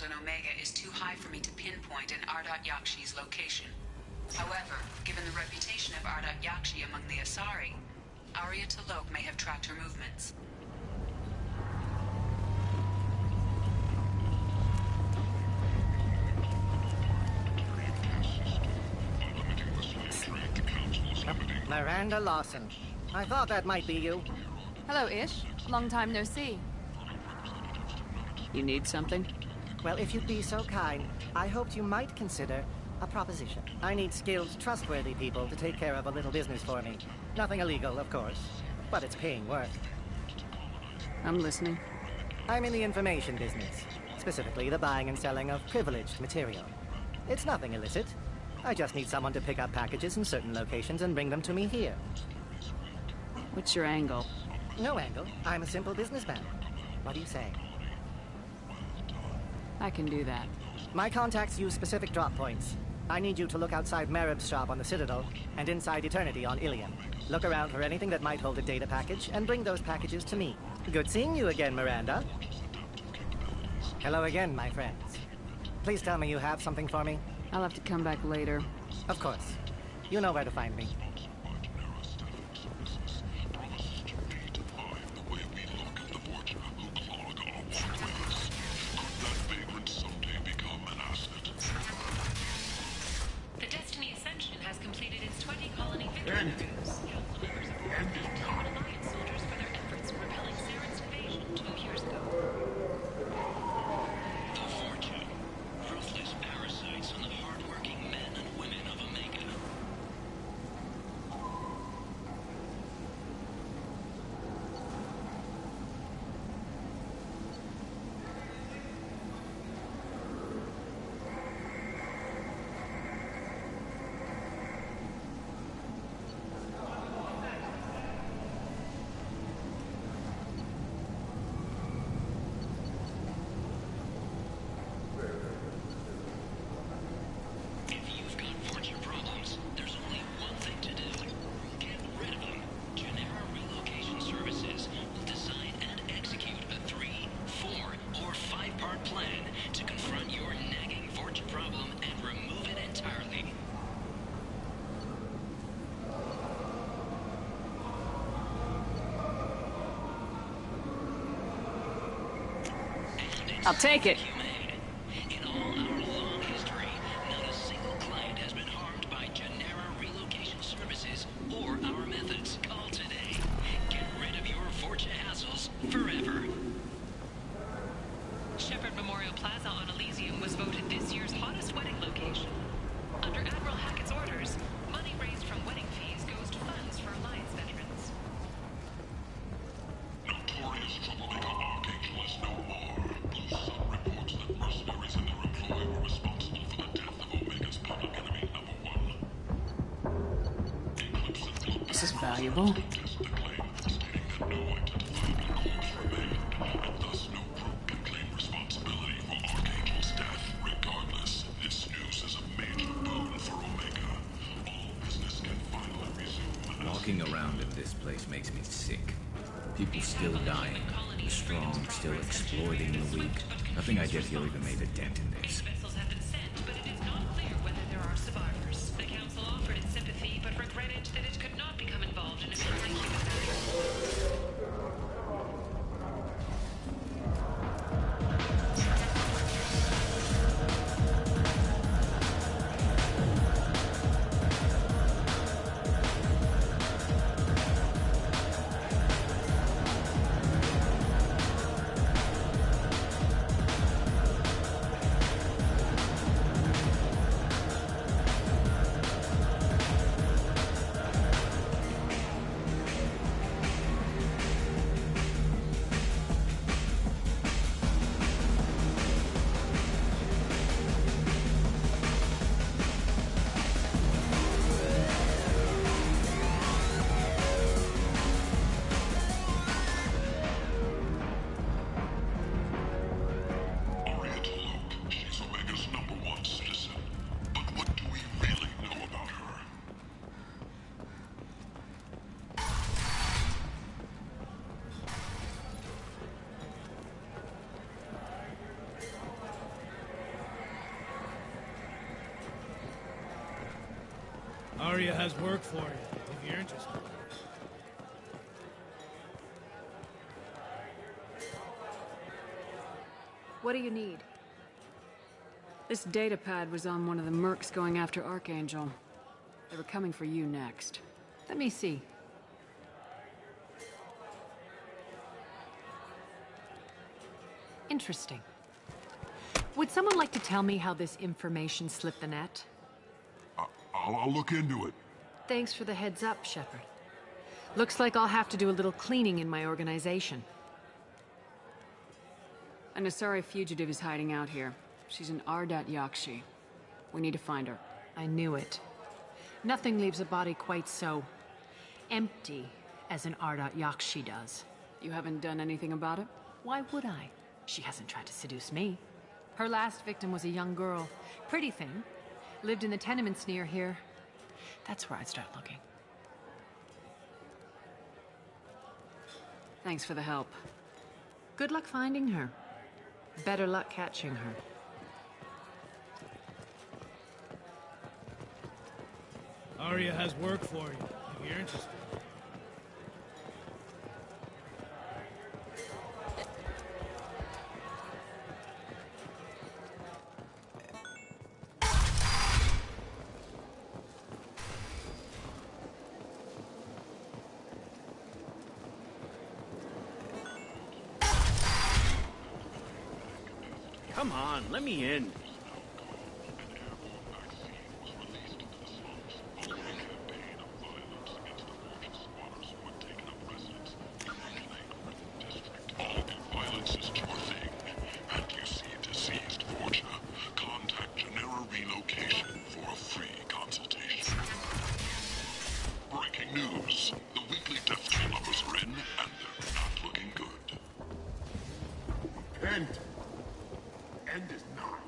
on Omega is too high for me to pinpoint an Ardot Yakshi's location. However, given the reputation of Ardot Yakshi among the Asari, Arya T'Loak may have tracked her movements. Miranda Lawson. I thought that might be you. Hello, Ish. Long time no see. You need something? Well, if you'd be so kind, I hoped you might consider a proposition. I need skilled, trustworthy people to take care of a little business for me. Nothing illegal, of course, but it's paying work. I'm listening. I'm in the information business, specifically the buying and selling of privileged material. It's nothing illicit. I just need someone to pick up packages in certain locations and bring them to me here. What's your angle? No angle. I'm a simple businessman. What do you say? I can do that. My contacts use specific drop points. I need you to look outside Merib's shop on the Citadel and inside Eternity on Ilium. Look around for anything that might hold a data package and bring those packages to me. Good seeing you again, Miranda. Hello again, my friends. Please tell me you have something for me. I'll have to come back later. Of course. You know where to find me. The Destiny Ascension has completed its 20 colony victory cruise. Alliance soldiers for their efforts in repelling Saren's invasion 2 years ago. The Fortune. Ruthless parasites on the hardworking men and women of Omega. If you've got fortune problems, there's only one thing to do. Get rid of them. Genera Relocation Services will design and execute a 3, 4, or 5-part plan to confront your nagging fortune problem and remove it entirely. And it's I'll take it. humane. In all our long history, not a single client has been harmed by Genera Relocation Services or our methods. Call today. Get rid of your fortune hassles forever. Shepherd Memorial Plaza on Elysium was voted this year's hottest wedding location. Under Admiral Hackett's orders, money raised from wedding fees goes to funds for Alliance veterans. Notorious troublemaker Archangel is no more. Blue Sun reports that mercenaries and their employ were responsible for the death of Omega's public enemy #1. Eclipse and Globe This is valuable. contest the claim, stating that no identifiable corpse remained, and thus no group can claim responsibility for Archangel's death. Regardless, this news is a major boon for Omega. All business can finally resume. Walking around in this place makes me sick. People still dying, the strong still exploiting the weak. Nothing I did here even made a dent in this. Vessels have been sent, but it is not clear whether there are survivors. The Council offered its sympathy, but regretted that it could not become involved in a purely human matter. Arya has work for you, if you're interested. What do you need? This data pad was on one of the mercs going after Archangel. They were coming for you next. Let me see. Interesting. Would someone like to tell me how this information slipped the net? I'll look into it. Thanks for the heads up, Shepard. Looks like I'll have to do a little cleaning in my organization. An Asari fugitive is hiding out here. She's an Ardat Yakshi. We need to find her. I knew it. Nothing leaves a body quite so empty as an Ardat Yakshi does. You haven't done anything about it? Why would I? She hasn't tried to seduce me. Her last victim was a young girl. Pretty thing. Lived in the tenements near here. That's where I'd start looking. Thanks for the help. Good luck finding her. Better luck catching her. Arya has work for you, if you're interested. Come on, let me in. Violence is your thing, and you see deceased Forja. Contact Genera Relocation for a free consultation. Breaking news. The weekly death toll numbers are in, and they're not looking good. End. End is not.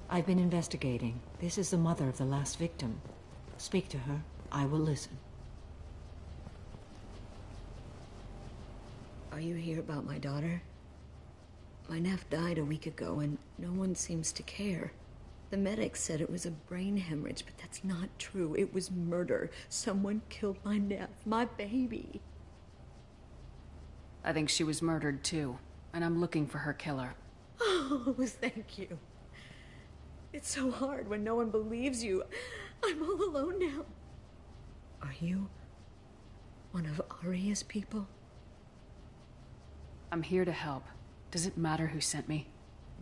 I've been investigating. This is the mother of the last victim. Speak to her. I will listen. Are you here about my daughter? My nephew died a week ago, and no one seems to care. The medics said it was a brain hemorrhage, but that's not true. It was murder. Someone killed my nephew, my baby. I think she was murdered too, and I'm looking for her killer. Oh, thank you. It's so hard when no one believes you. I'm all alone now. Are you one of Arya's people? I'm here to help. Does it matter who sent me?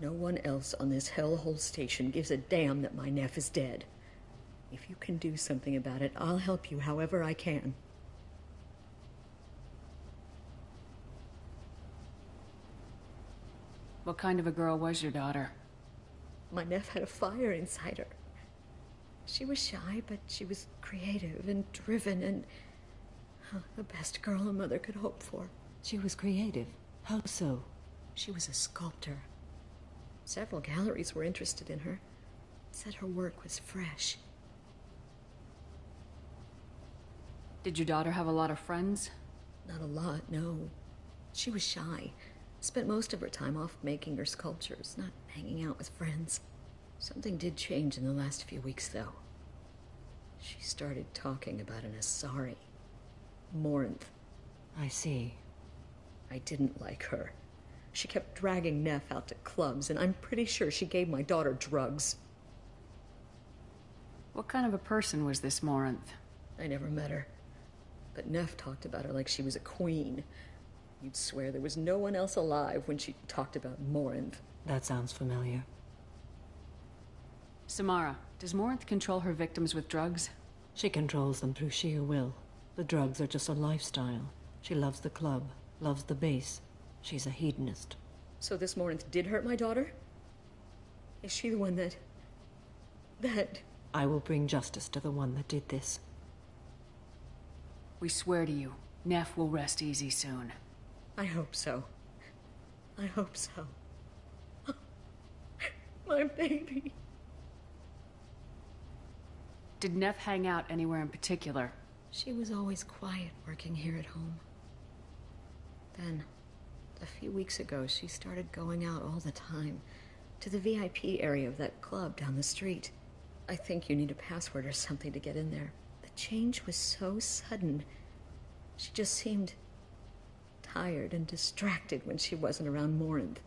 No one else on this hellhole station gives a damn that my nephew is dead. If you can do something about it, I'll help you however I can. What kind of a girl was your daughter? My nephew had a fire inside her. She was shy, but she was creative and driven and the best girl a mother could hope for. She was creative. How so? She was a sculptor. Several galleries were interested in her. Said her work was fresh. Did your daughter have a lot of friends? Not a lot, no. She was shy. Spent most of her time off making her sculptures, not hanging out with friends. Something did change in the last few weeks, though. She started talking about an Asari. Morinth. I see. I didn't like her. She kept dragging Neff out to clubs, and I'm pretty sure she gave my daughter drugs. What kind of a person was this Morinth? I never met her. But Neff talked about her like she was a queen. You'd swear there was no one else alive when she talked about Morinth. That sounds familiar. Samara, does Morinth control her victims with drugs? She controls them through sheer will. The drugs are just a lifestyle. She loves the club, loves the base. She's a hedonist. So this Morinth did hurt my daughter? Is she the one that... I will bring justice to the one that did this. We swear to you, Neff will rest easy soon. I hope so. I hope so. My baby. Did Neff hang out anywhere in particular? She was always quiet working here at home. Then, a few weeks ago, she started going out all the time. To the VIP area of that club down the street. I think you need a password or something to get in there. The change was so sudden. She just seemed tired and distracted when she wasn't around Morinth.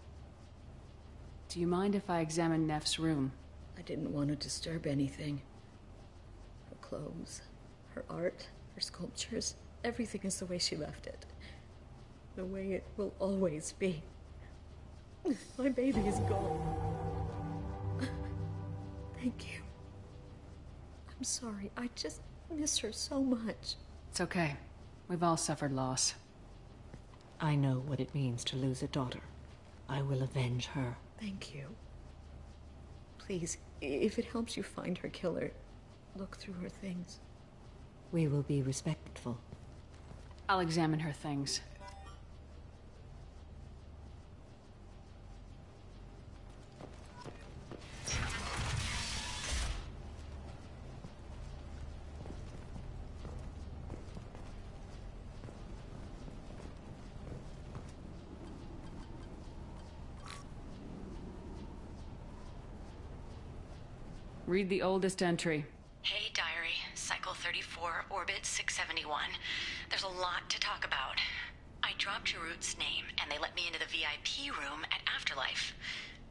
Do you mind if I examine Neff's room? I didn't want to disturb anything. Her clothes, her art, her sculptures, everything is the way she left it. The way it will always be. My baby is gone. Thank you. I'm sorry. I just miss her so much. It's okay. We've all suffered loss. I know what it means to lose a daughter. I will avenge her. Thank you. Please, if it helps you find her killer, look through her things. We will be respectful. I'll examine her things. Read the oldest entry. Hey, Diary. Cycle 34, Orbit 671. There's a lot to talk about. I dropped Jarut's name, and they let me into the VIP room at Afterlife.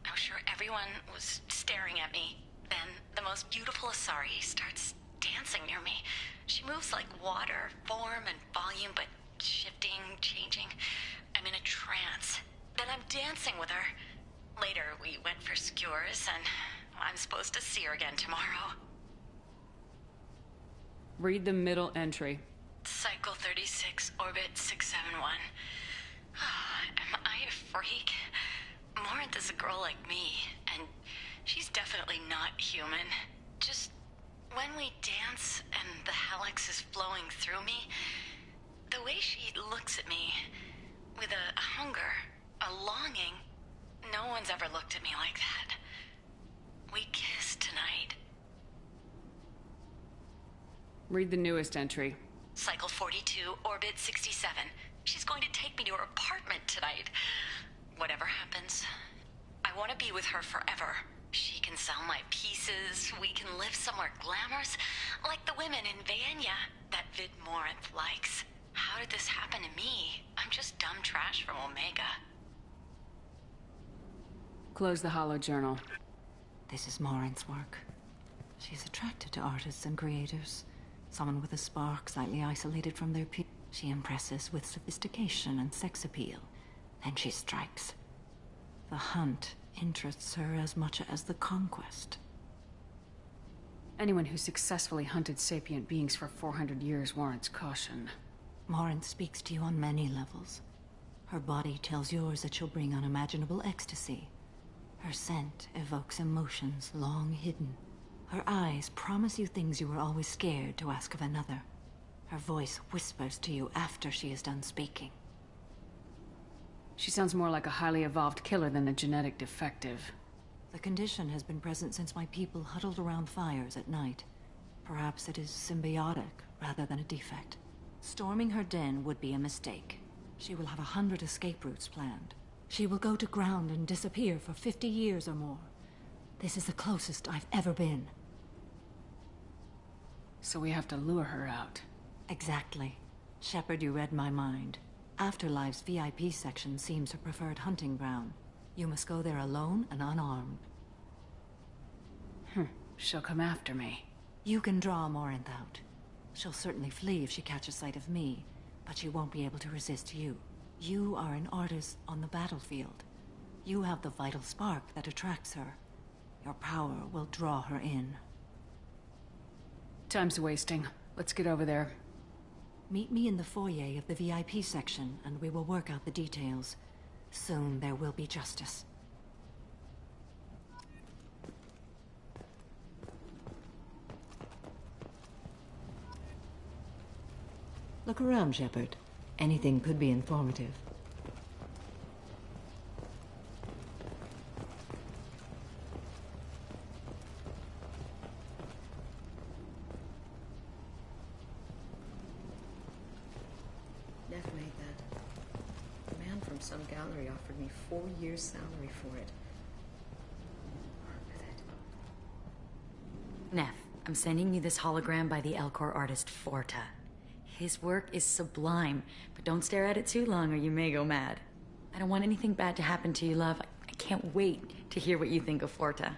I was sure everyone was staring at me. Then, the most beautiful Asari starts dancing near me. She moves like water, form and volume, but shifting, changing. I'm in a trance. Then I'm dancing with her. Later, we went for skewers, and I'm supposed to see her again tomorrow. Read the middle entry. Cycle 36, Orbit 671. Am I a freak? Morinth is a girl like me, and she's definitely not human. Just when we dance and the helix is flowing through me, the way she looks at me, with a hunger, a longing, no one's ever looked at me like that. We kissed tonight. Read the newest entry. Cycle 42, Orbit 67. She's going to take me to her apartment tonight. Whatever happens, I want to be with her forever. She can sell my pieces. We can live somewhere glamorous, like the women in Vanya that Vid Morinth likes. How did this happen to me? I'm just dumb trash from Omega. Close the hollow journal. This is Morinth's work. She's attracted to artists and creators. Someone with a spark, slightly isolated from their peers. She impresses with sophistication and sex appeal. Then she strikes. The hunt interests her as much as the conquest. Anyone who successfully hunted sapient beings for 400 years warrants caution. Morinth speaks to you on many levels. Her body tells yours that she'll bring unimaginable ecstasy. Her scent evokes emotions long hidden. Her eyes promise you things you were always scared to ask of another. Her voice whispers to you after she is done speaking. She sounds more like a highly evolved killer than a genetic defective. The condition has been present since my people huddled around fires at night. Perhaps it is symbiotic rather than a defect. Storming her den would be a mistake. She will have 100 escape routes planned. She will go to ground and disappear for 50 years or more. This is the closest I've ever been. So we have to lure her out. Exactly. Shepard, you read my mind. Afterlife's VIP section seems her preferred hunting ground. You must go there alone and unarmed. She'll come after me. You can draw Morinth out. She'll certainly flee if she catches sight of me, but she won't be able to resist you. You are an artist on the battlefield. You have the vital spark that attracts her. Your power will draw her in. Time's wasting. Let's get over there. Meet me in the foyer of the VIP section, and we will work out the details. Soon there will be justice. Look around, Shepard. Anything could be informative. Neff made that. A man from some gallery offered me 4 years' salary for it. Neff, I'm sending you this hologram by the Elcor artist Forta. His work is sublime, but don't stare at it too long or you may go mad. I don't want anything bad to happen to you, love. I can't wait to hear what you think of Forta.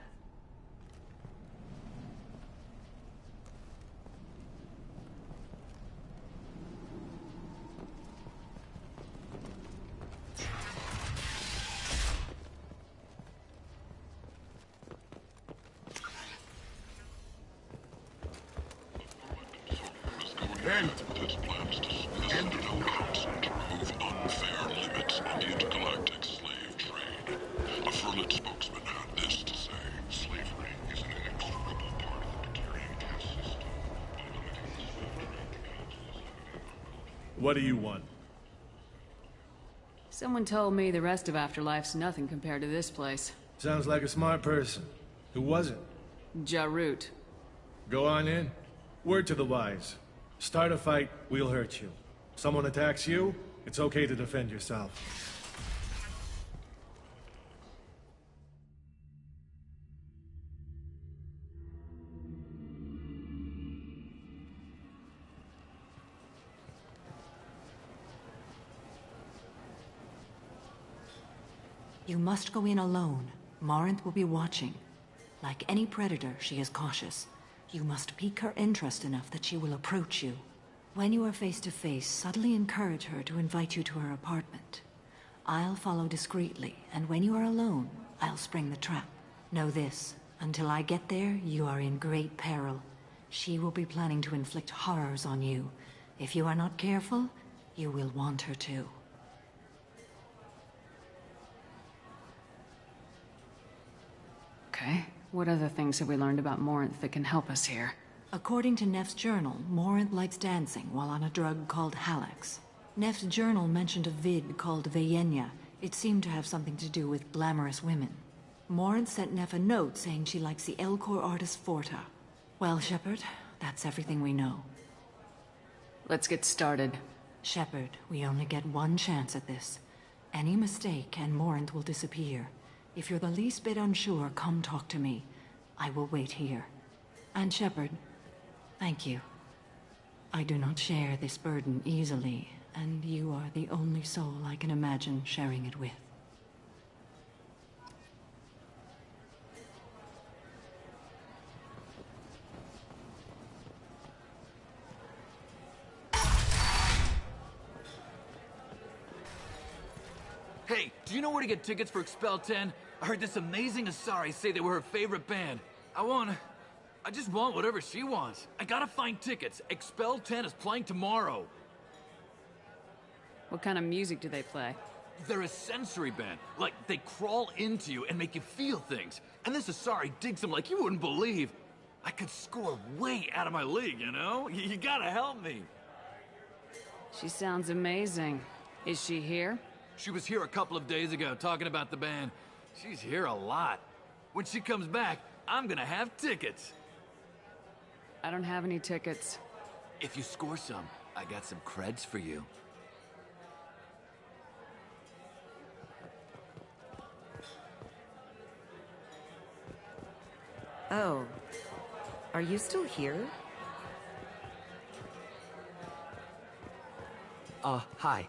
Its plans to end announced to remove unfair limits on the intergalactic slave trade. A Furlit spokesman had this to say: slavery is an inextricable part of the Katarian caste system. What do you want? Someone told me the rest of Afterlife's nothing compared to this place. Sounds like a smart person. Who was it? Jarut. Go on in. Word to the wise. Start a fight, we'll hurt you. Someone attacks you, it's okay to defend yourself. You must go in alone. Morinth will be watching. Like any predator, she is cautious. You must pique her interest enough that she will approach you. When you are face to face, subtly encourage her to invite you to her apartment. I'll follow discreetly, and when you are alone, I'll spring the trap. Know this, until I get there, you are in great peril. She will be planning to inflict horrors on you. If you are not careful, you will want her to. Okay. What other things have we learned about Morinth that can help us here? According to Neff's journal, Morinth likes dancing while on a drug called Halax. Neff's journal mentioned a vid called Veyenya. It seemed to have something to do with glamorous women. Morinth sent Neff a note saying she likes the Elcor artist Forta. Well, Shepard, that's everything we know. Let's get started. Shepard, we only get one chance at this. Any mistake and Morinth will disappear. If you're the least bit unsure, come talk to me. I will wait here. And Shepard, thank you. I do not share this burden easily, and you are the only soul I can imagine sharing it with. Hey, do you know where to get tickets for Expel 10? I heard this amazing Asari say they were her favorite band. I just want whatever she wants. I gotta find tickets. Expel 10 is playing tomorrow. What kind of music do they play? They're a sensory band. Like, they crawl into you and make you feel things. And this Asari digs them like you wouldn't believe. I could score way out of my league, you know? You gotta help me. She sounds amazing. Is she here? She was here a couple of days ago talking about the band. She's here a lot. When she comes back, I'm gonna have tickets. I don't have any tickets. If you score some, I got some creds for you. Oh. Are you still here? Hi.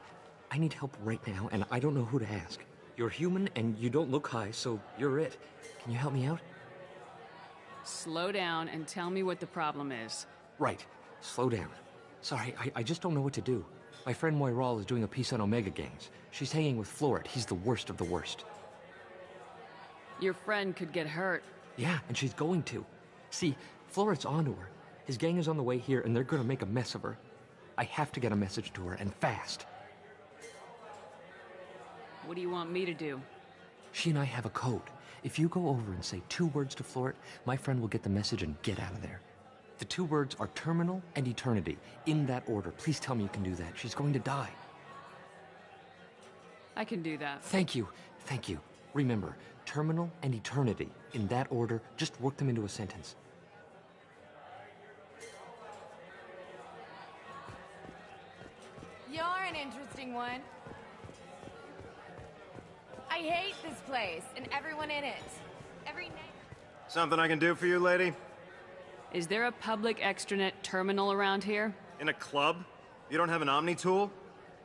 I need help right now, and I don't know who to ask. You're human, and you don't look high, so you're it. Can you help me out? Slow down and tell me what the problem is. Right. Slow down. Sorry, I just don't know what to do. My friend Moiral is doing a piece on Omega gangs. She's hanging with Florid. He's the worst of the worst. Your friend could get hurt. Yeah, and she's going to. See, Florid's onto her. His gang is on the way here, and they're gonna make a mess of her. I have to get a message to her, and fast. What do you want me to do? She and I have a code. If you go over and say 2 words to Florid, my friend will get the message and get out of there. The 2 words are terminal and eternity, in that order. Please tell me you can do that. She's going to die. I can do that. Thank you. Thank you. Remember, terminal and eternity, in that order. Just work them into a sentence. You're an interesting one. I hate this place and everyone in it. Every night. Something I can do for you, lady? Is there a public extranet terminal around here? In a club? You don't have an Omni tool?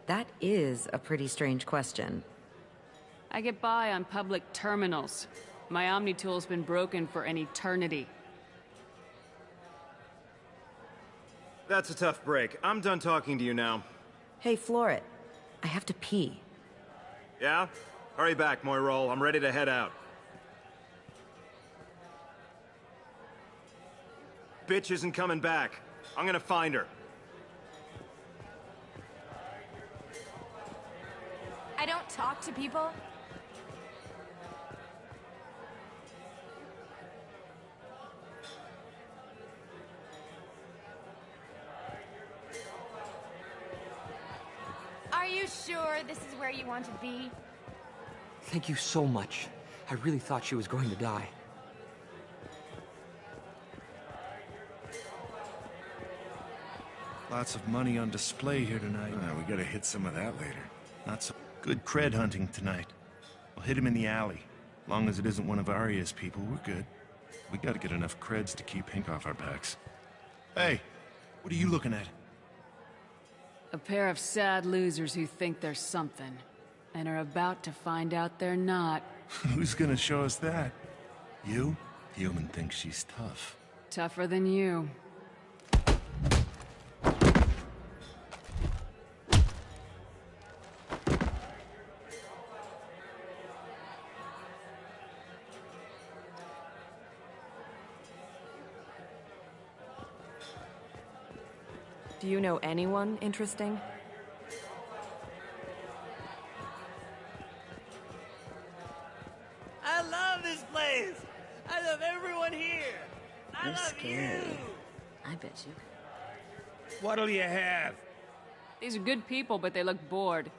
That is a pretty strange question. I get by on public terminals. My Omni tool's been broken for an eternity. That's a tough break. I'm done talking to you now. Hey, Floret. I have to pee. Yeah? Hurry back, Moirol. I'm ready to head out. Bitch isn't coming back. I'm gonna find her. I don't talk to people. Are you sure this is where you want to be? Thank you so much. I really thought she was going to die. Lots of money on display here tonight. We gotta hit some of that later. Not so good cred hunting tonight. We'll hit him in the alley. Long as it isn't one of Arya's people, we're good. We gotta get enough creds to keep Pink off our backs. Hey, what are you looking at? A pair of sad losers who think they're something, and are about to find out they're not. Who's gonna show us that? You? The human thinks she's tough. Tougher than you. Do you know anyone interesting? I love this place! I love everyone here! I You're love scary. you! I bet you. What'll you have? These are good people, but they look bored.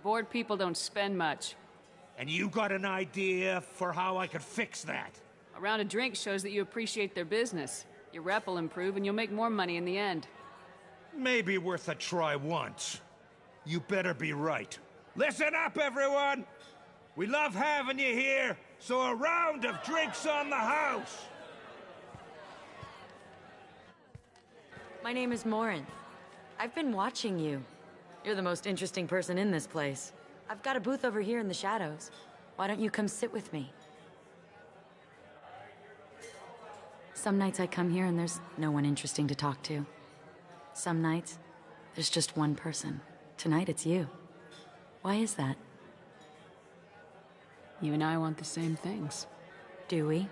Bored people don't spend much. And you got an idea for how I could fix that? A round of drinks shows that you appreciate their business. Your rep will improve and you'll make more money in the end. Maybe worth a try once. You better be right. Listen up, everyone! We love having you here, so a round of drinks on the house! My name is Morin. I've been watching you. You're the most interesting person in this place. I've got a booth over here in the shadows. Why don't you come sit with me? Some nights I come here and there's no one interesting to talk to. Some nights, there's just one person. Tonight it's you. Why is that? You and I want the same things. Do we?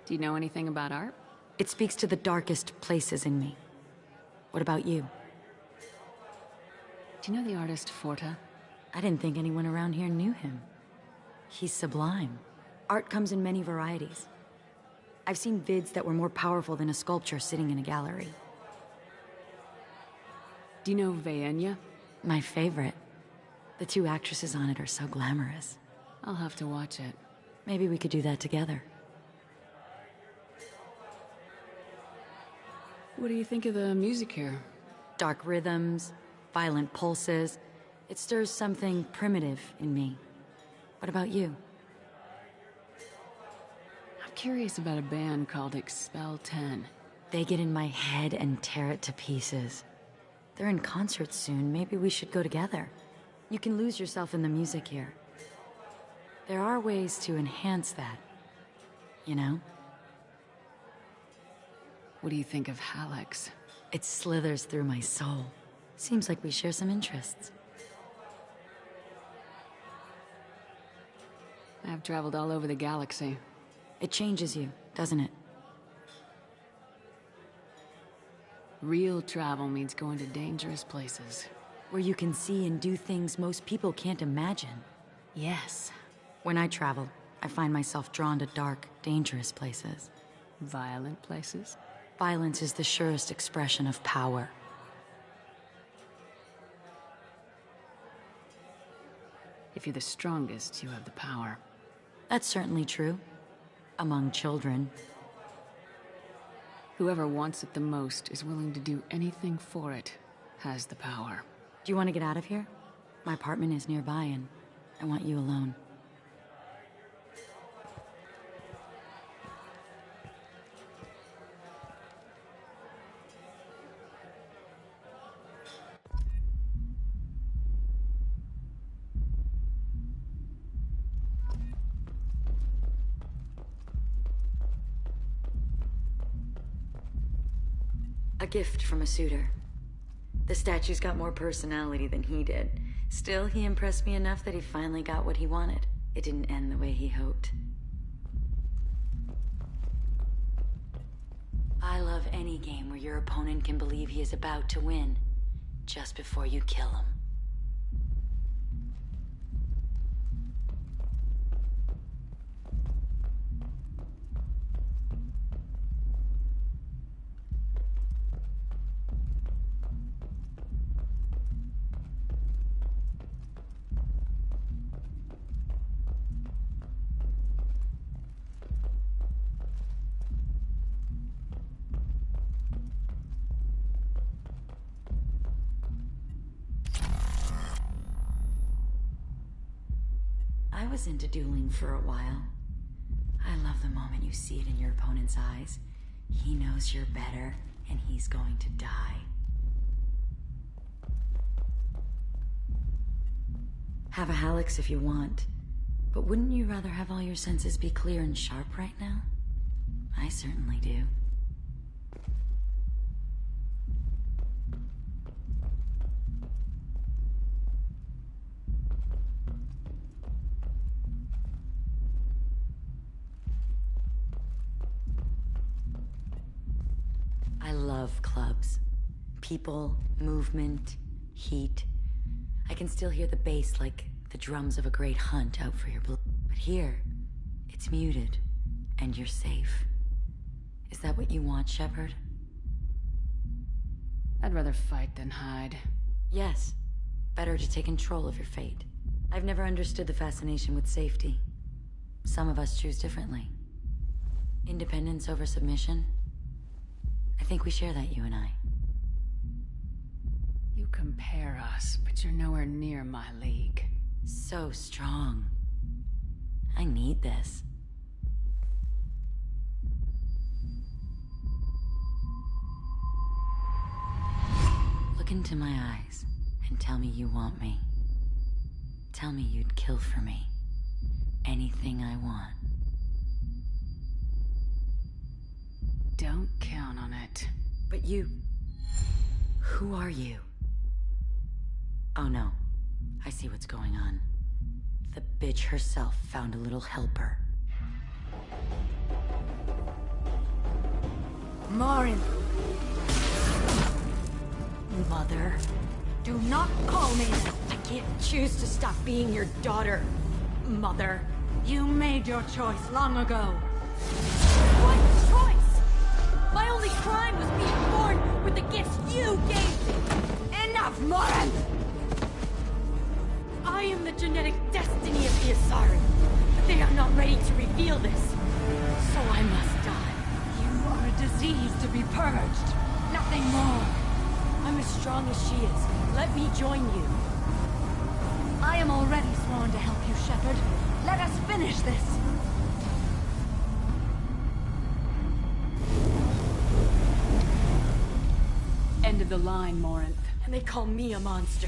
Do you know anything about art? It speaks to the darkest places in me. What about you? Do you know the artist Forta? I didn't think anyone around here knew him. He's sublime. Art comes in many varieties. I've seen vids that were more powerful than a sculpture sitting in a gallery. Do you know Vaenya? My favorite. The two actresses on it are so glamorous. I'll have to watch it. Maybe we could do that together. What do you think of the music here? Dark rhythms, violent pulses. It stirs something primitive in me. What about you? I'm curious about a band called Expel 10. They get in my head and tear it to pieces. They're in concert soon. Maybe we should go together. You can lose yourself in the music here. There are ways to enhance that. You know? What do you think of Hallex? It slithers through my soul. Seems like we share some interests. I've traveled all over the galaxy. It changes you, doesn't it? Real travel means going to dangerous places. Where you can see and do things most people can't imagine. Yes. When I travel, I find myself drawn to dark, dangerous places. Violent places? Violence is the surest expression of power. If you're the strongest, you have the power. That's certainly true. Among children. Whoever wants it the most is willing to do anything for it, has the power. Do you want to get out of here? My apartment is nearby and I want you alone. A gift from a suitor. The statue's got more personality than he did. Still, he impressed me enough that he finally got what he wanted. It didn't end the way he hoped. I love any game where your opponent can believe he is about to win, just before you kill him. I was into dueling for a while. I love the moment you see it in your opponent's eyes. He knows you're better, and he's going to die. Have a Halix if you want, but wouldn't you rather have all your senses be clear and sharp right now? I certainly do. I love clubs. People, movement, heat. I can still hear the bass like the drums of a great hunt out for your blood. But here, it's muted, and you're safe. Is that what you want, Shepard? I'd rather fight than hide. Yes. Better to take control of your fate. I've never understood the fascination with safety. Some of us choose differently. Independence over submission? I think we share that, you and I. You compare us, but you're nowhere near my league. So strong. I need this. Look into my eyes and tell me you want me. Tell me you'd kill for me. Anything I want. Don't count on it. But you... Who are you? Oh no. I see what's going on. The bitch herself found a little helper. Morin! Mother, do not call me that. I can't choose to stop being your daughter. Mother, you made your choice long ago. What choice? My only crime was being born with the gifts you gave me. Enough, Morin! I am the genetic destiny of the Asari, but they are not ready to reveal this. So I must die. You are a disease to be purged. Nothing more. I'm as strong as she is. Let me join you. I am already sworn to help you, Shepard. Let us finish this. End of the line, Morinth. And they call me a monster.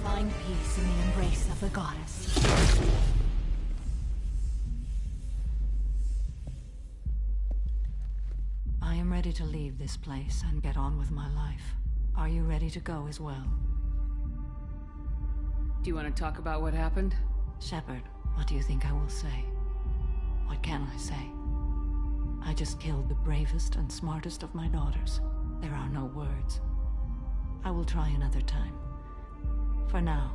Find peace in the embrace of the goddess. I am ready to leave this place and get on with my life. Are you ready to go as well? Do you want to talk about what happened? Shepard, what do you think I will say? What can I say? I just killed the bravest and smartest of my daughters. There are no words. I will try another time. For now,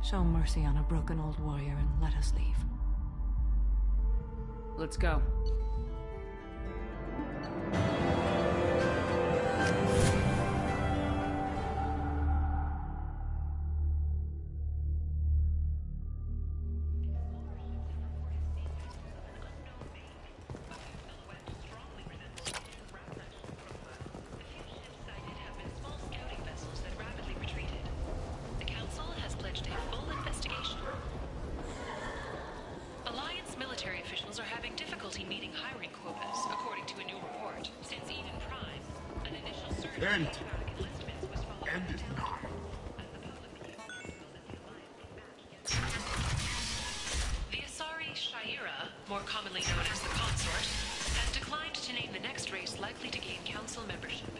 show mercy on a broken old warrior and let us leave. Let's go. commonly known as the Consort, has declined to name the next race likely to gain council membership.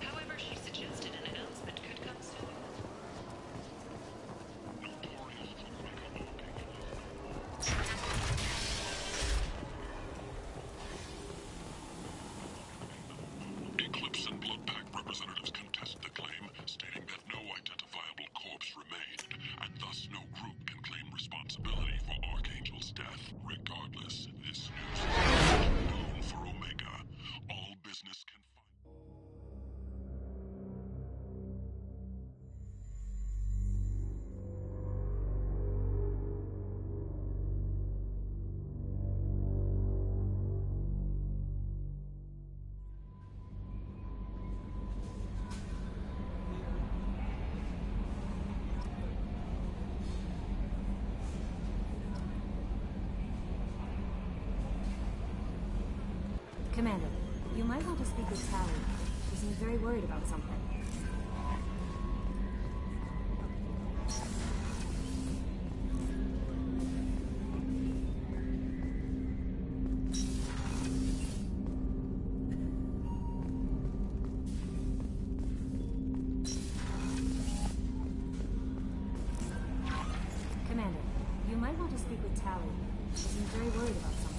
However, she suggested an announcement could come soon. Eclipse and Bloodpack representatives contest the claim, stating that no identifiable corpse remained, and thus no group can claim responsibility for Archangel's death. Regardless, this news is a boon for Omega. All business can Commander, you might want to speak with Sally. She seems very worried about something. Commander, you might want to speak with Tally. She seems very worried about something.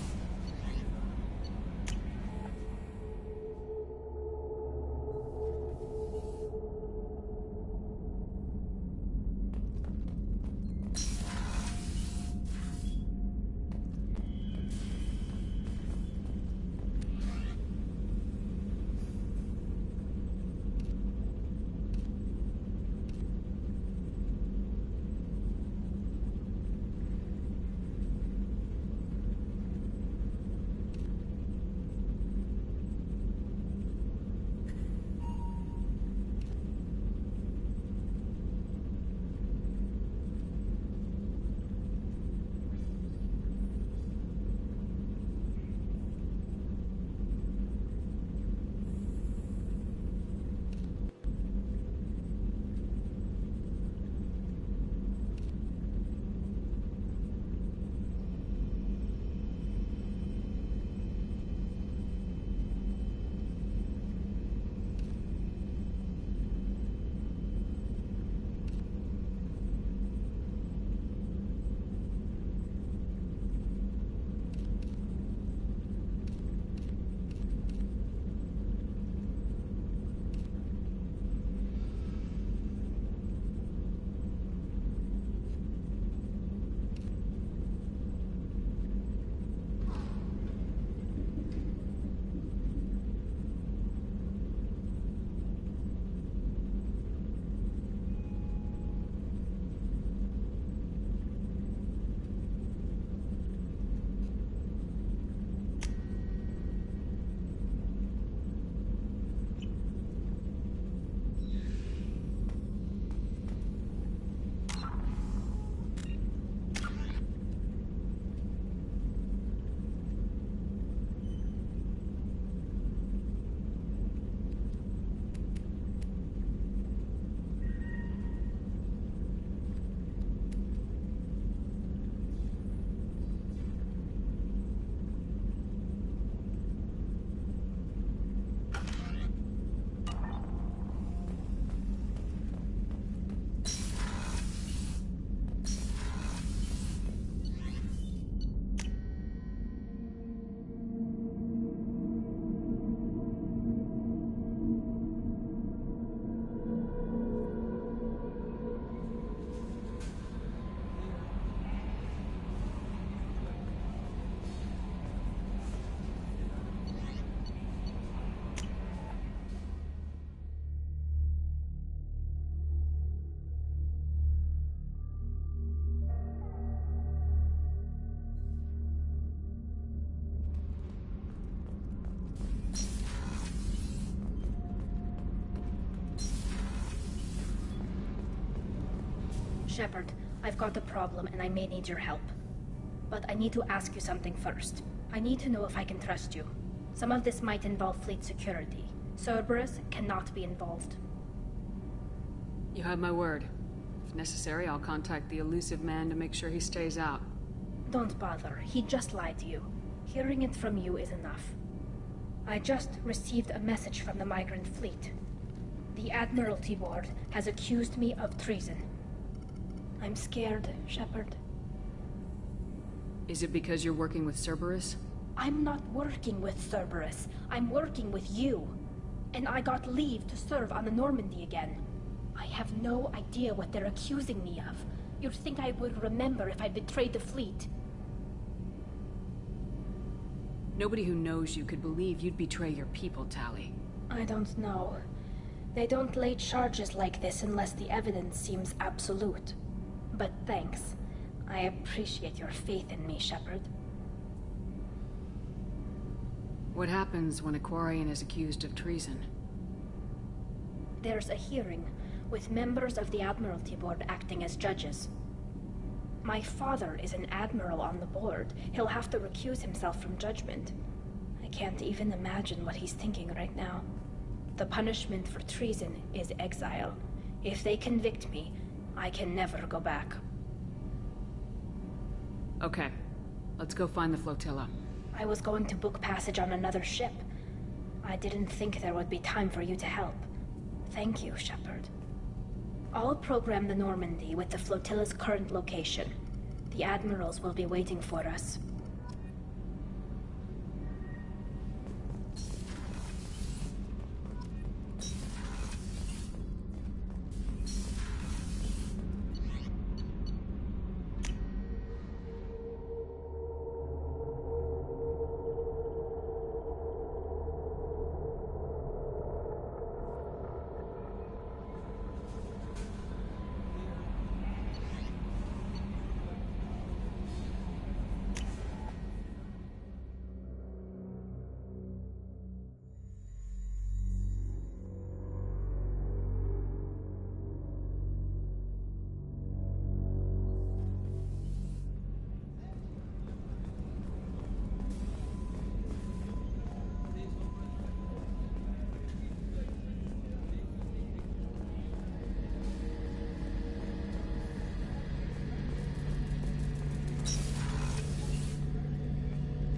Shepard, I've got a problem and I may need your help. But I need to ask you something first. I need to know if I can trust you. Some of this might involve fleet security. Cerberus cannot be involved. You have my word. If necessary, I'll contact the elusive man to make sure he stays out. Don't bother. He just lied to you. Hearing it from you is enough. I just received a message from the migrant fleet. The Admiralty Board has accused me of treason. I'm scared, Shepard. Is it because you're working with Cerberus? I'm not working with Cerberus. I'm working with you. And I got leave to serve on the Normandy again. I have no idea what they're accusing me of. You'd think I would remember if I betrayed the fleet. Nobody who knows you could believe you'd betray your people, Tali. I don't know. They don't lay charges like this unless the evidence seems absolute. But thanks. I appreciate your faith in me, Shepard. What happens when a Quarian is accused of treason? There's a hearing, with members of the Admiralty Board acting as judges. My father is an admiral on the board. He'll have to recuse himself from judgment. I can't even imagine what he's thinking right now. The punishment for treason is exile. If they convict me, I can never go back. Okay. Let's go find the flotilla. I was going to book passage on another ship. I didn't think there would be time for you to help. Thank you, Shepard. I'll program the Normandy with the flotilla's current location. The admirals will be waiting for us.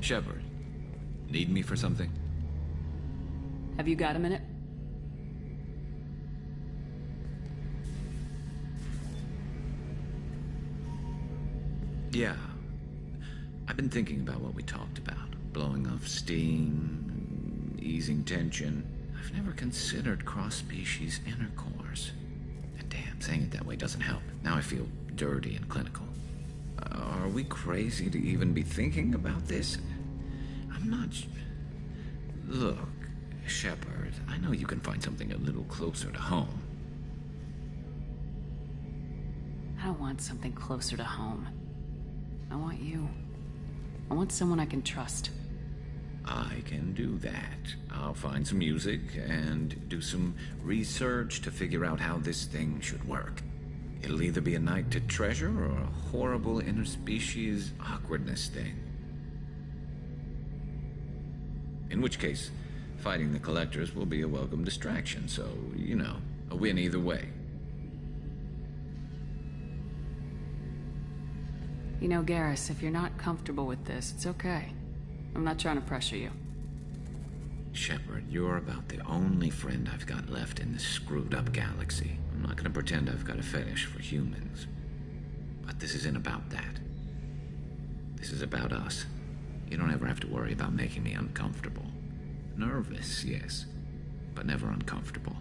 Shepard, need me for something? Have you got a minute? Yeah. I've been thinking about what we talked about. Blowing off steam, easing tension. I've never considered cross-species intercourse. And damn, saying it that way doesn't help. Now I feel dirty and clinical. Are we crazy to even be thinking about this? I'm not... Look, Shepard, I know you can find something a little closer to home. I don't want something closer to home. I want you. I want someone I can trust. I can do that. I'll find some music and do some research to figure out how this thing should work. It'll either be a night to treasure or a horrible interspecies awkwardness thing. In which case, fighting the collectors will be a welcome distraction, so, you know, a win either way. You know, Garrus, if you're not comfortable with this, it's okay. I'm not trying to pressure you. Shepard, you're about the only friend I've got left in this screwed-up galaxy. I'm not gonna pretend I've got a fetish for humans. But this isn't about that. This is about us. You don't ever have to worry about making me uncomfortable. Nervous, yes, but never uncomfortable.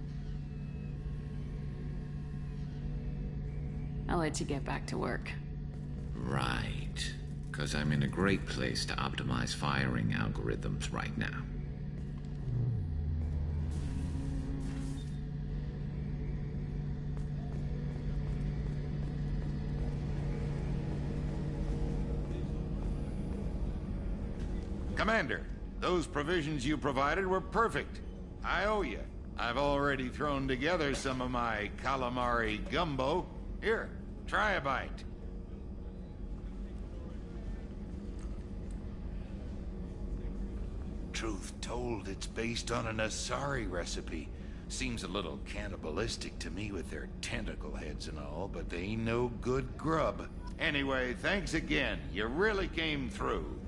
I'll let you get back to work. Right. Because I'm in a great place to optimize firing algorithms right now. Commander, those provisions you provided were perfect. I owe you. I've already thrown together some of my calamari gumbo. Here, try a bite. Truth told, it's based on an Asari recipe. Seems a little cannibalistic to me with their tentacle heads and all, but they ain't no good grub. Anyway, thanks again. You really came through.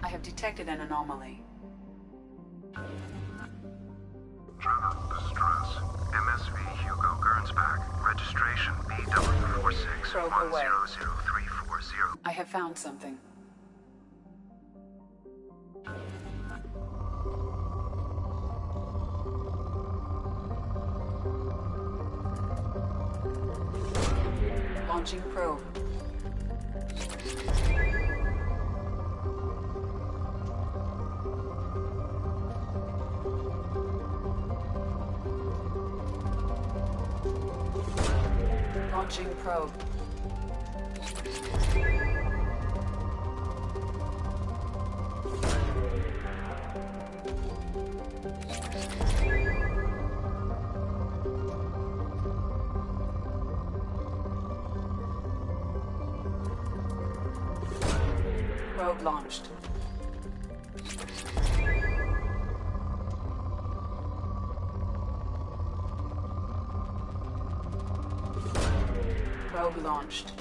I have detected an anomaly. Trevor, distress. MSV Hugo Gernsback. Registration BW461000340. I have found something. Launching probe. Launching probe. Probe launched. Probe launched.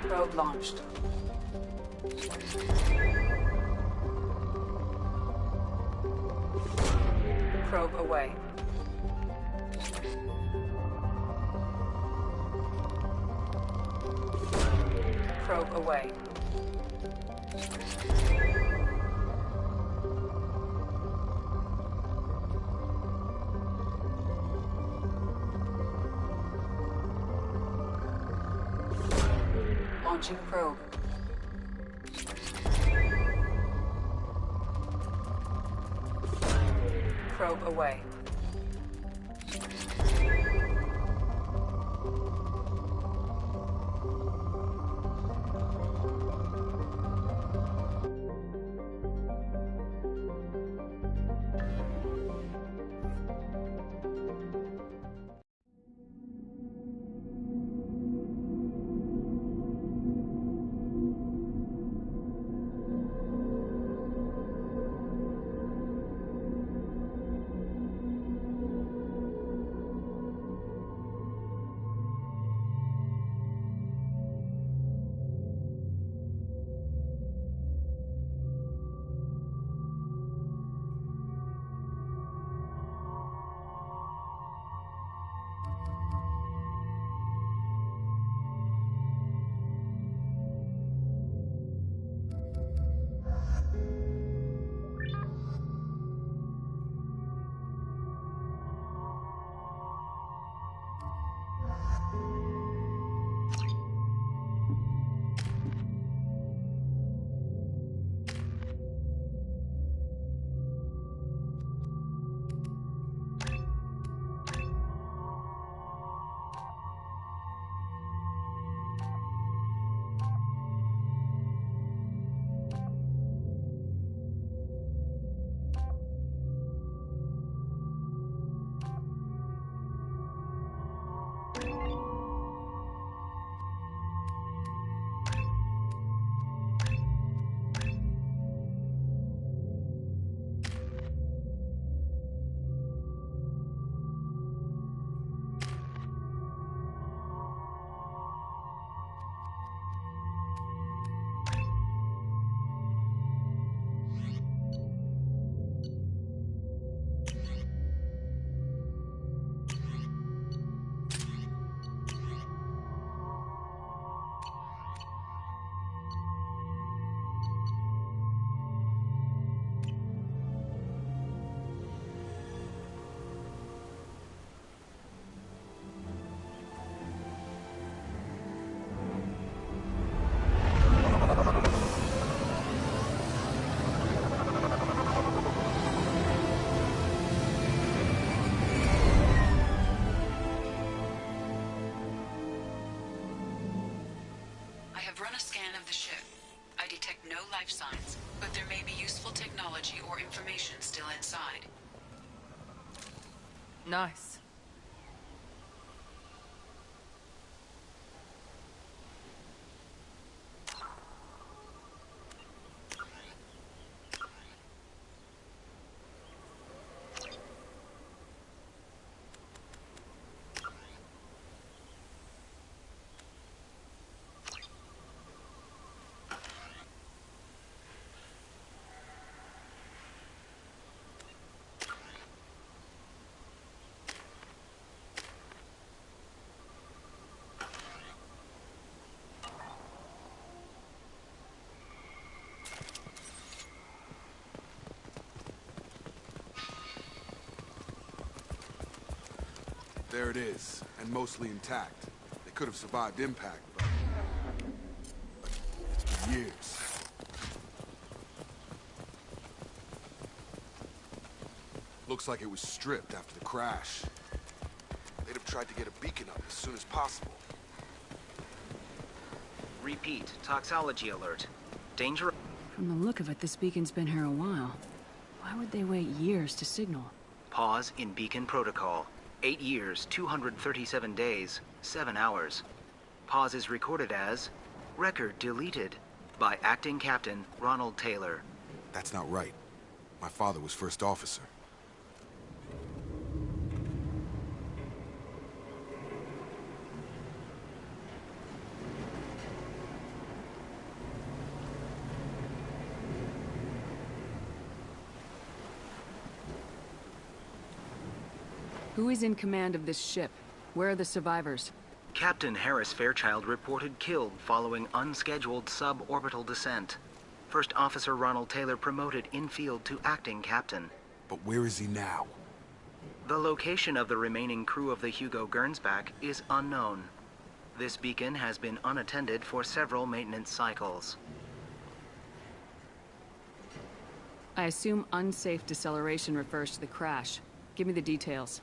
Probe launched. Probe away. Probe away. Launching probe. Probe away. I've run a scan of the ship. I detect no life signs, but there may be useful technology or information still inside. Nice. There it is, and mostly intact. They could have survived impact, but it's been years. Looks like it was stripped after the crash. They'd have tried to get a beacon up as soon as possible. Repeat, toxology alert. Danger. From the look of it, this beacon's been here a while. Why would they wait years to signal? Pause in beacon protocol. 8 years, 237 days, 7 hours. Pause is recorded as record deleted by Acting Captain Ronald Taylor. That's not right. My father was first officer. Who is in command of this ship? Where are the survivors? Captain Harris Fairchild reported killed following unscheduled suborbital descent. First Officer Ronald Taylor promoted in-field to acting captain. But where is he now? The location of the remaining crew of the Hugo Gernsback is unknown. This beacon has been unattended for several maintenance cycles. I assume unsafe deceleration refers to the crash. Give me the details.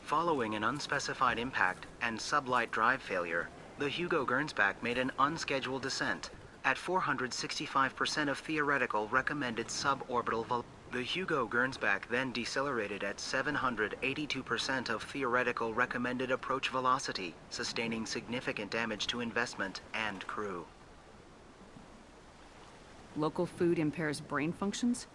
Following an unspecified impact and sublight drive failure, the Hugo Gernsback made an unscheduled descent at 465% of theoretical recommended suborbital velocity. The Hugo Gernsback then decelerated at 782% of theoretical recommended approach velocity, sustaining significant damage to investment and crew. Local food impairs brain functions?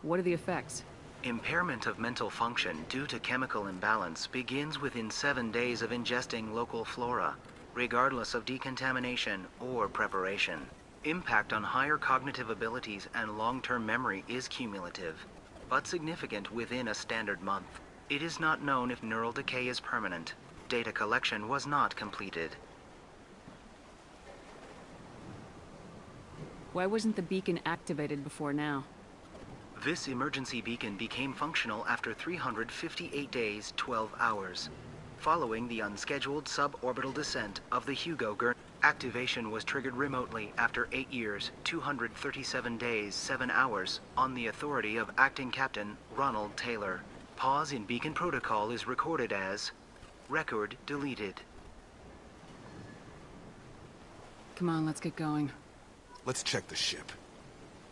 What are the effects? Impairment of mental function due to chemical imbalance begins within 7 days of ingesting local flora, regardless of decontamination or preparation. Impact on higher cognitive abilities and long-term memory is cumulative, but significant within a standard month. It is not known if neural decay is permanent. Data collection was not completed. Why wasn't the beacon activated before now? This emergency beacon became functional after 358 days, 12 hours. Following the unscheduled suborbital descent of the Hugo Gernsback, activation was triggered remotely after 8 years, 237 days, 7 hours, on the authority of Acting Captain Ronald Taylor. Pause in beacon protocol is recorded as record deleted. Come on, let's get going. Let's check the ship.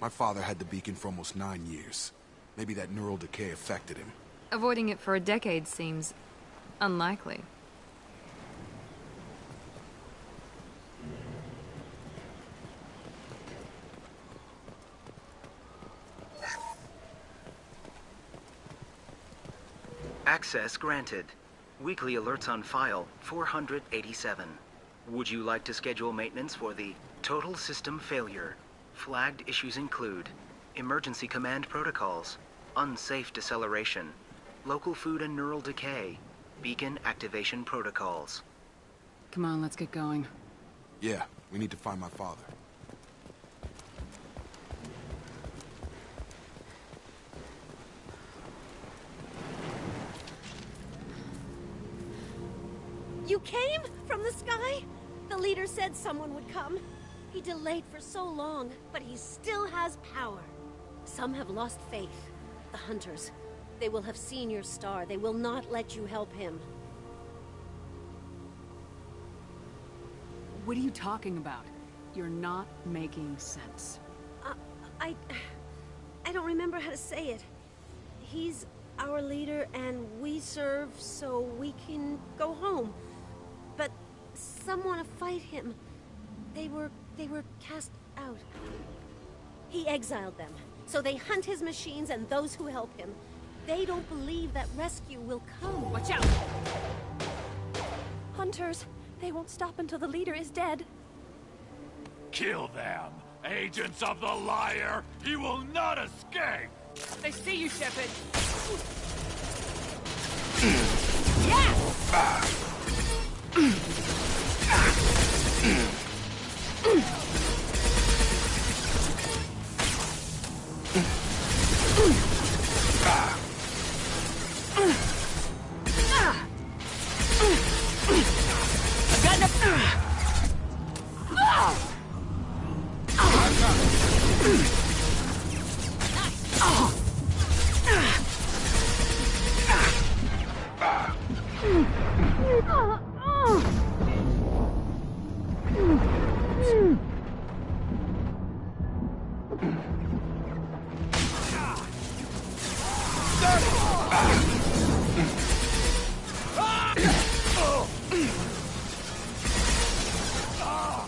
My father had the beacon for almost 9 years. Maybe that neural decay affected him. Avoiding it for a decade seems unlikely. Access granted. Weekly alerts on file, 487. Would you like to schedule maintenance for the total system failure? Flagged issues include emergency command protocols, unsafe deceleration, local food and neural decay, beacon activation protocols. Come on, let's get going. Yeah, we need to find my father. You came from the sky? The leader said someone would come. He delayed for so long, but he still has power. Some have lost faith. The hunters. They will have seen your star. They will not let you help him. What are you talking about? you're not making sense. I don't remember how to say it. He's our leader and we serve so we can go home. But some want to fight him. They were cast out. He exiled them, so they hunt his machines and those who help him. They don't believe that rescue will come. Watch out! Hunters, they won't stop until the leader is dead. Kill them! Agents of the liar! He will not escape! They see you, Shepard.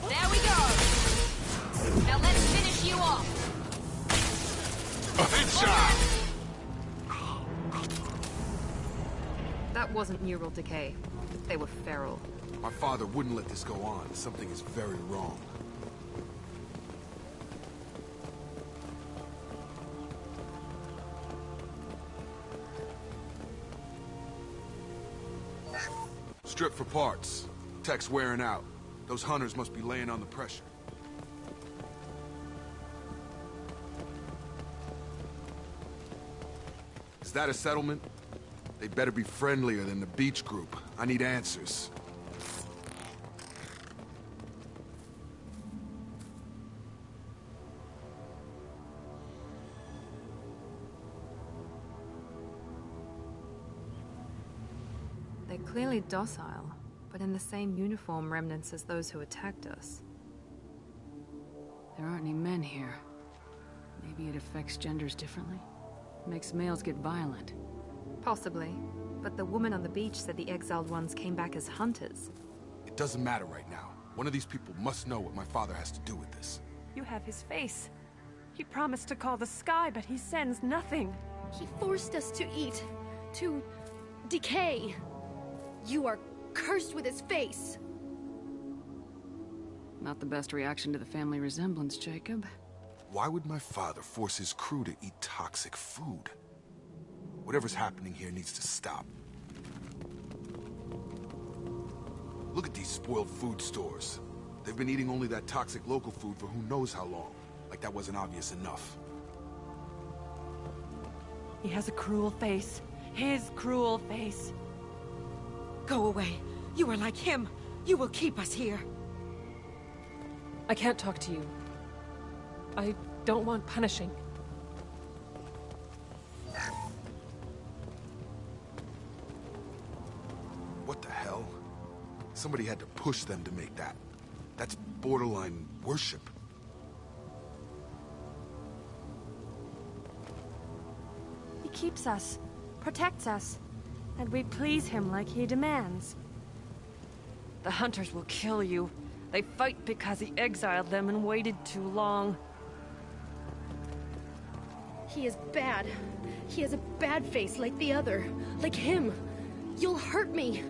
There we go. Now let's finish you off. That wasn't neural decay. They were feral. My father wouldn't let this go on. Something is very wrong. Strip for parts. Tech's wearing out. Those hunters must be laying on the pressure. Is that a settlement? They better be friendlier than the beach group. I need answers. They're clearly docile, but in the same uniform remnants as those who attacked us. There aren't any men here. Maybe it affects genders differently? Makes males get violent. Possibly, but the woman on the beach said the exiled ones came back as hunters. It doesn't matter right now. One of these people must know what my father has to do with this. You have his face. He promised to call the sky, but he sends nothing. He forced us to eat, to decay. You are cursed with his face. Not the best reaction to the family resemblance, Jacob. Why would my father force his crew to eat toxic food? Whatever's happening here needs to stop. Look at these spoiled food stores. They've been eating only that toxic local food for who knows how long. Like that wasn't obvious enough. He has a cruel face. His cruel face. Go away. You are like him. You will keep us here. I can't talk to you. I don't want punishing. What the hell? Somebody had to push them to make that. That's borderline worship. He keeps us, protects us, and we please him like he demands. The hunters will kill you. They fight because he exiled them and waited too long. He is bad. He has a bad face like the other. Like him. You'll hurt me.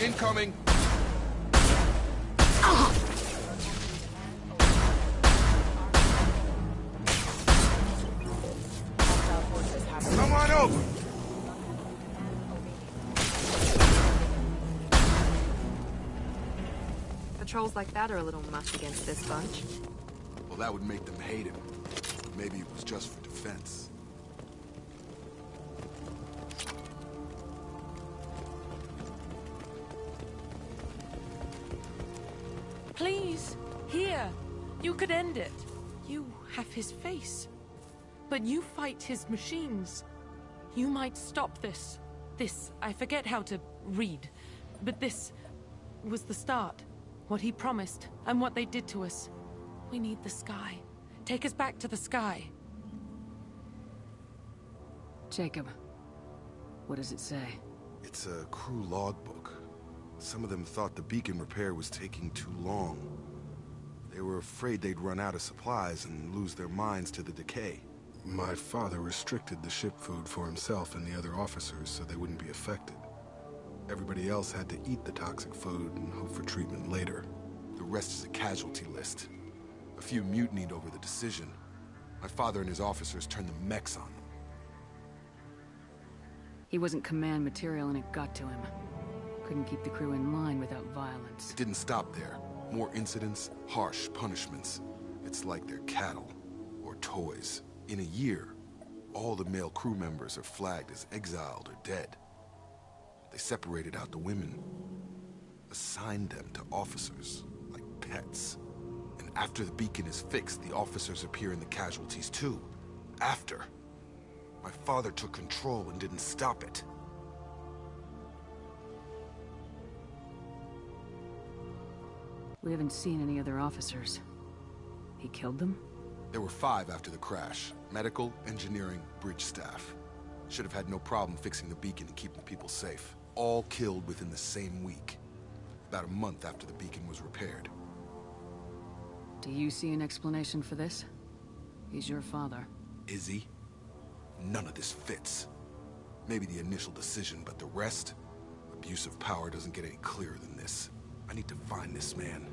Incoming! Come on over! The patrols like that are a little much against this bunch. Well, that would make them hate him. Maybe it was just for defense. Please, here. You could end it. You have his face. But you fight his machines. You might stop this. This, I forget how to read. But this was the start. What he promised, and what they did to us. We need the sky. Take us back to the sky. Jacob, what does it say? It's a crew logbook. Some of them thought the beacon repair was taking too long. They were afraid they'd run out of supplies and lose their minds to the decay. My father restricted the ship food for himself and the other officers so they wouldn't be affected. Everybody else had to eat the toxic food and hope for treatment later. The rest is a casualty list. A few mutinied over the decision. My father and his officers turned the mechs on them. He wasn't command material and it got to him. Couldn't keep the crew in line without violence. It didn't stop there. More incidents, harsh punishments. It's like they're cattle or toys. In a year, all the male crew members are flagged as exiled or dead. They separated out the women, assigned them to officers, like pets. And after the beacon is fixed, the officers appear in the casualties too. After. My father took control and didn't stop it. We haven't seen any other officers. He killed them? There were 5 after the crash. Medical, engineering, bridge staff. Should have had no problem fixing the beacon and keeping people safe. All killed within the same week. About a month after the beacon was repaired. Do you see an explanation for this? He's your father. Is he? None of this fits. Maybe the initial decision, but the rest? Abuse of power doesn't get any clearer than this. I need to find this man.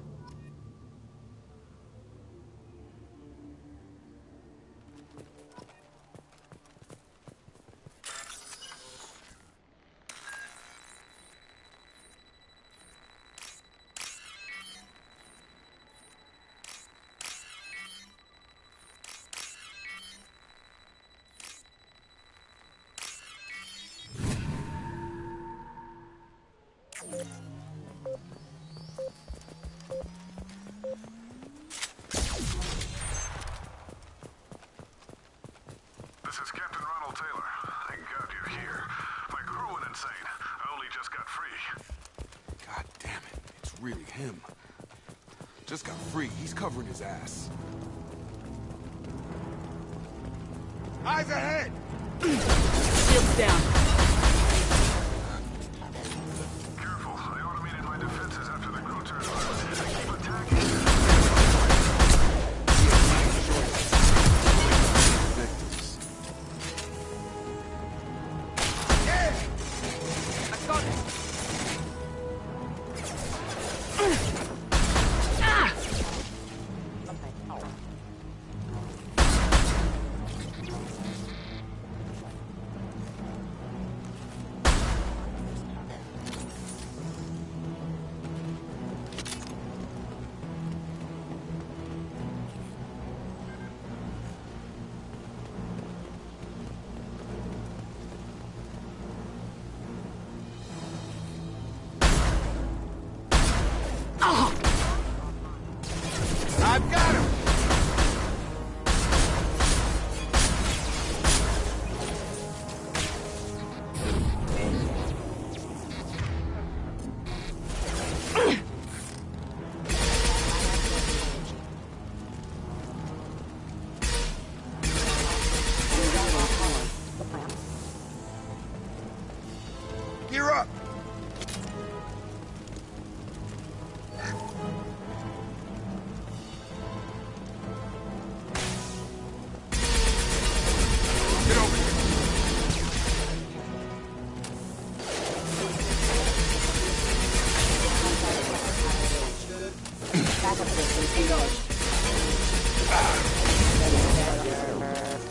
Really him. Just got free. He's covering his ass. Eyes ahead! Shields down. Careful. I automated my defenses after the crew turned on. They keep attacking. Yeah! I got it! I've got him! Gear up!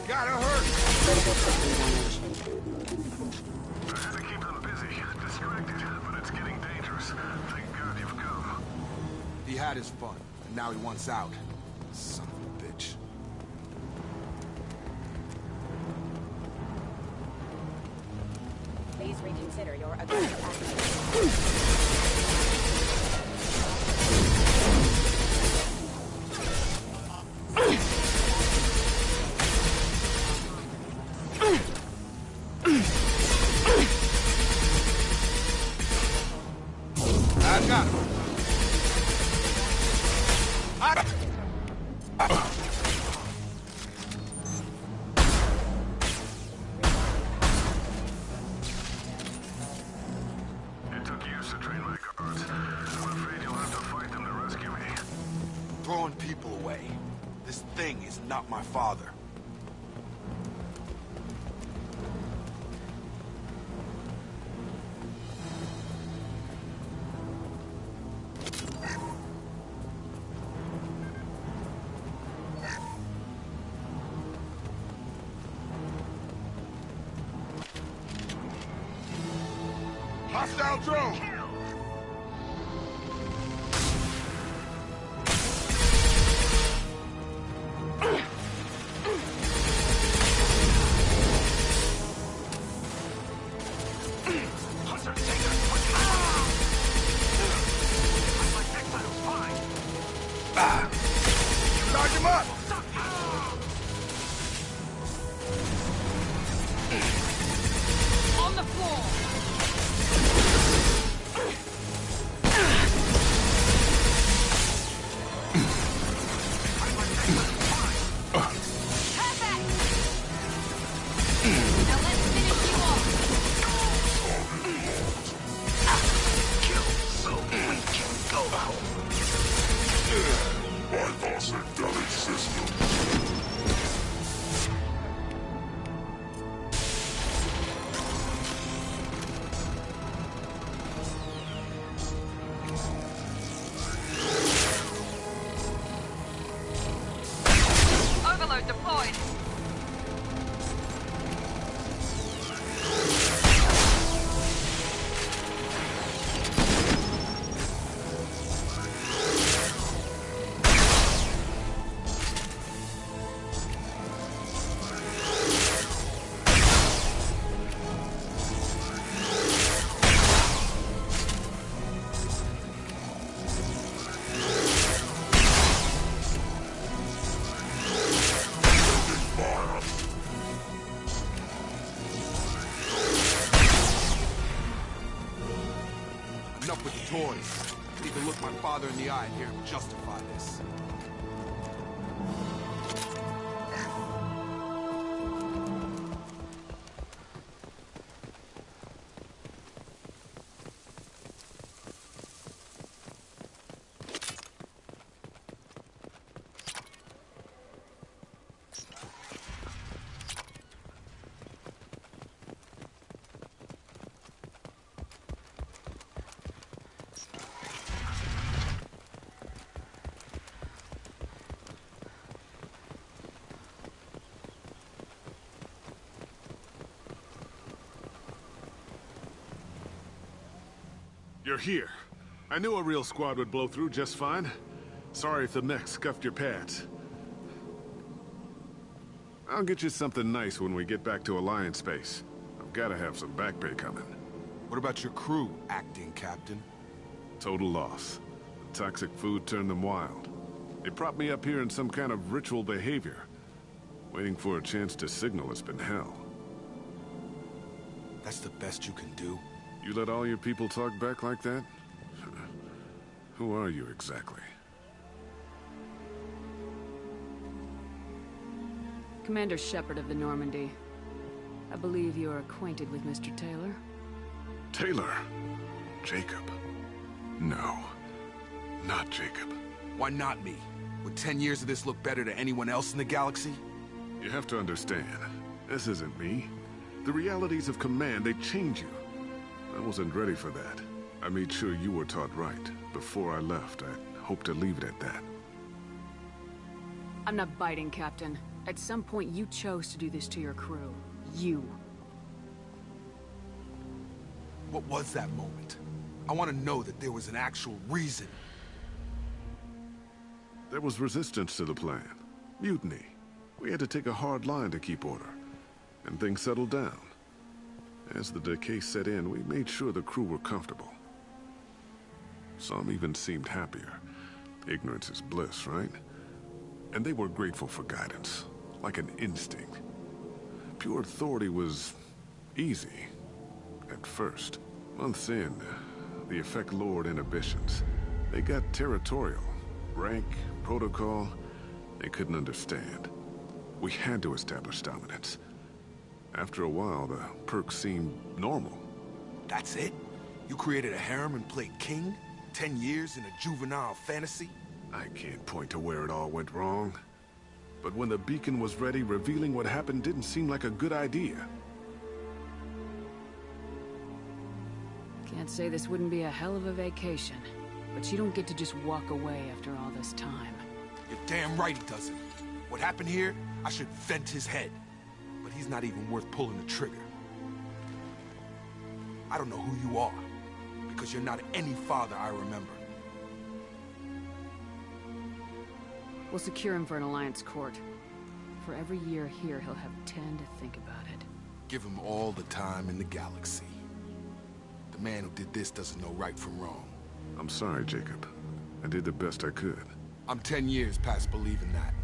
Gotta hurt! I had to keep them busy, distracted, but it's getting dangerous. Thank God you've come. He had his fun, and now he wants out. Son of a bitch. Please reconsider your aggressive actions. I got him. It took years to train my guards. I'm afraid you'll have to fight them to rescue me. Throwing people away. This thing is not my father. Hostile drone! Charge him up! On the floor! Overload deployed. Enough with the toys. I need to look my father in the eye and hear him justify this. You're here. I knew a real squad would blow through just fine. Sorry if the mech scuffed your pads. I'll get you something nice when we get back to Alliance space. I've got to have some back pay coming. What about your crew, acting captain? Total loss. The toxic food turned them wild. They propped me up here in some kind of ritual behavior. Waiting for a chance to signal has been hell. That's the best you can do? You let all your people talk back like that? Who are you exactly? Commander Shepard of the Normandy. I believe you are acquainted with Mr. Taylor. Taylor? Jacob? No. Not Jacob. Why not me? Would 10 years of this look better to anyone else in the galaxy? You have to understand, this isn't me. The realities of command, they change you. I wasn't ready for that. I made sure you were taught right. Before I left, I hoped to leave it at that. I'm not biting, Captain. At some point, you chose to do this to your crew. You. What was that moment? I want to know that there was an actual reason. There was resistance to the plan. Mutiny. We had to take a hard line to keep order. And things settled down. As the decay set in, we made sure the crew were comfortable. Some even seemed happier. Ignorance is bliss, right? And they were grateful for guidance, like an instinct. Pure authority was easy, at first. Months in, the effect lowered inhibitions. They got territorial. Rank, protocol, they couldn't understand. We had to establish dominance. After a while, the perks seemed normal. That's it? You created a harem and played king? 10 years in a juvenile fantasy? I can't point to where it all went wrong. But when the beacon was ready, revealing what happened didn't seem like a good idea. Can't say this wouldn't be a hell of a vacation. But you don't get to just walk away after all this time. You're damn right he doesn't. What happened here, I should vent his head. But he's not even worth pulling the trigger. I don't know who you are, because you're not any father I remember. We'll secure him for an alliance court. For every year here, he'll have 10 to think about it. Give him all the time in the galaxy. The man who did this doesn't know right from wrong. I'm sorry, Jacob. I did the best I could. I'm 10 years past believing that.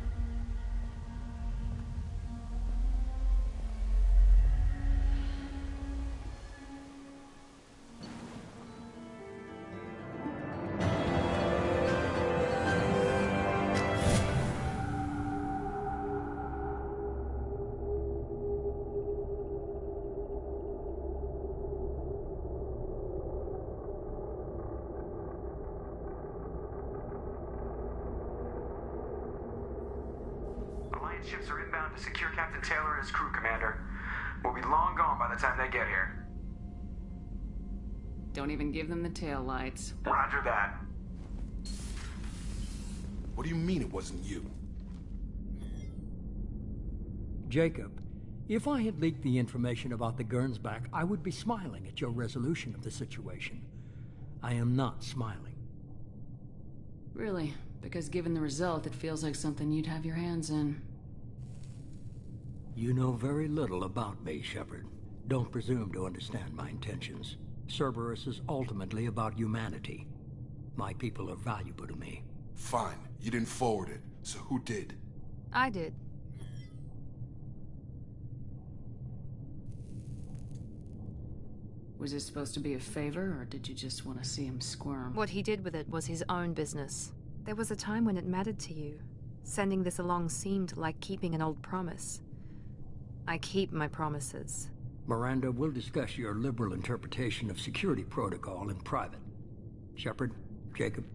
Ships are inbound to secure Captain Taylor and his crew, Commander. We'll be long gone by the time they get here. Don't even give them the tail lights. Roger that. What do you mean it wasn't you? Jacob, if I had leaked the information about the Gernsback, I would be smiling at your resolution of the situation. I am not smiling. Really? Because given the result, it feels like something you'd have your hands in. You know very little about me, Shepard. Don't presume to understand my intentions. Cerberus is ultimately about humanity. My people are valuable to me. Fine. You didn't forward it, so who did? I did. Was this supposed to be a favor, or did you just want to see him squirm? What he did with it was his own business. There was a time when it mattered to you. Sending this along seemed like keeping an old promise. I keep my promises. Miranda, we'll discuss your liberal interpretation of security protocol in private. Shepard, Jacob.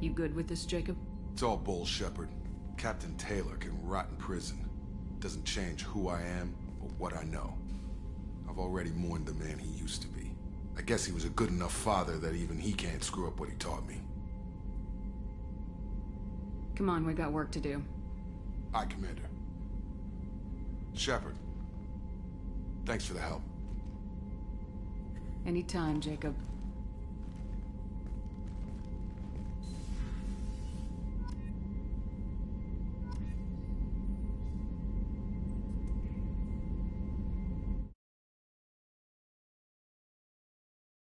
You good with this, Jacob? It's all bull, Shepard. Captain Taylor can rot in prison. Doesn't change who I am or what I know. I've already mourned the man he used to be. I guess he was a good enough father that even he can't screw up what he taught me. Come on, we got work to do. Aye, Commander. Shepard, thanks for the help. Anytime, Jacob.